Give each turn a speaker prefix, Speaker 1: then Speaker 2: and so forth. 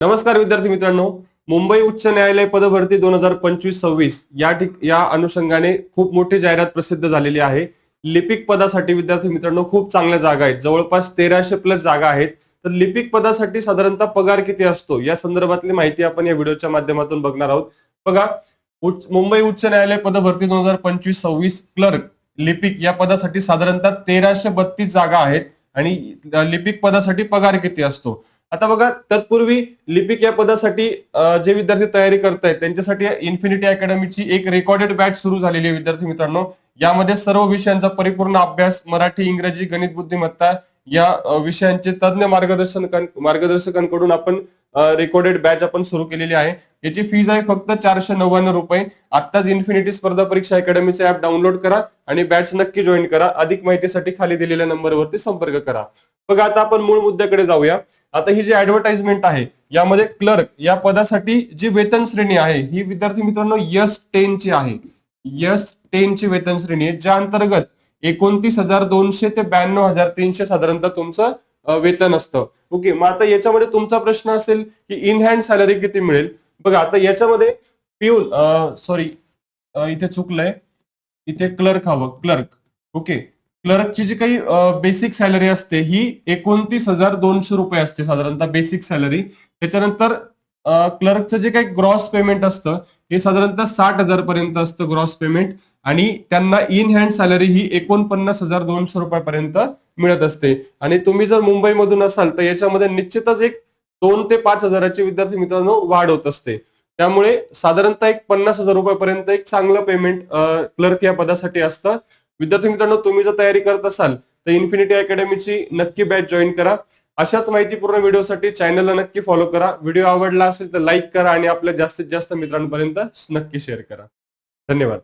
Speaker 1: नमस्कार विद्यार्थी मित्रांनो, मुंबई उच्च न्यायालय पदभरती 2025-26 या अनुषंगाने खूप मोठी जाहिरात प्रसिद्ध झालेली आहे। लिपिक पदासाठी विद्यार्थी मित्रांनो खूप चांगल्या जागा आहेत, जवळपास 1300 प्लस जागा आहेत। तर लिपिक पदासाठी साधारणतः पगार किती असतो या संदर्भातली माहिती आपण या व्हिडिओच्या माध्यमातून बघणार आहोत। बघा, मुंबई उच्च न्यायालय पदभरती 2025-26 क्लर्क लिपिक या पदासाठी साधारणतः 1332 जागा आहेत आणि लिपिक पदासाठी पगार किती असतो। आता बघा, तत्पूर्वी लिपिक या पदासाठी जे विद्यार्थी तयारी करतायत त्यांच्यासाठी इन्फिनिटी अकॅडमीची एक रेकॉर्डेड बॅच सुरू झालेली आहे विद्यार्थी मित्रांनो। यामध्ये सर्व विषयांचा परिपूर्ण अभ्यास, मराठी, इंग्रजी, गणित, बुद्धिमत्ता या विषयांचे तज्ञ मार्गदर्शकांकडून आपण रेकॉर्डेड बॅच आपण सुरू केलेली आहे। याची फीज आहे फक्त 499 रुपये। आत्ताच इन्फिनिटी स्पर्धा परीक्षा अकॅडमीचे ऍप डाउनलोड करा आणि बॅच नक्की जॉईन करा। अधिक माहितीसाठी खाली दिलेल्या नंबरवरती संपर्क करा। बघा, आता आपण मूळ मुद्द्याकडे जाऊया। आता ही जी ऍडव्हर्टाइजमेंट आहे यामध्ये क्लर्क या पदासाठी जी वेतन श्रेणी आहे ही विद्यार्थी मित्रांनो S10 ची आहे। S10 ची वेतन श्रेणी आहे, ज्या अंतर्गत 29,200 ते 92,300 साधारणतः तुमचं वेतन असतं। ओके, मग आता याच्यामध्ये तुमचा प्रश्न असेल की इन हँड सॅलरी किती मिळेल। बघा, आता याच्यामध्ये इथे चुकलंय, इथे क्लर्क हवं, क्लर्क। ओके, क्लर्कची जी काही बेसिक सॅलरी असते ही 29,200 रुपये असते साधारणतः बेसिक सॅलरी। त्याच्यानंतर क्लर्कचं जे काही ग्रॉस पेमेंट असतं हे साधारणतः 60,000 पर्यंत असतं ग्रॉस पेमेंट, आणि त्यांना इन हँड सॅलरी ही 49,200 रुपयापर्यंत मिळत असते। आणि तुम्ही जर मुंबईमधून असाल तर याच्यामध्ये निश्चितच एक 2 ते 5 हजाराची विद्यार्थी मित्रांनो वाढ होत असते। त्यामुळे साधारणतः एक 50,000 रुपयापर्यंत एक चांगलं पेमेंट क्लर्क या पदासाठी असतं। विद्यार्थी मित्रांनो, तुम्ही जर तयारी करत असाल तर इन्फिनिटी अकॅडमीची नक्की बॅच जॉईन करा। अशाच माहितीपूर्ण व्हिडिओसाठी चॅनलला नक्की फॉलो करा। व्हिडिओ आवडला असेल तर लाईक करा आणि आपल्या जास्तीत जास्त मित्रांपर्यंत नक्की शेअर करा। धन्यवाद।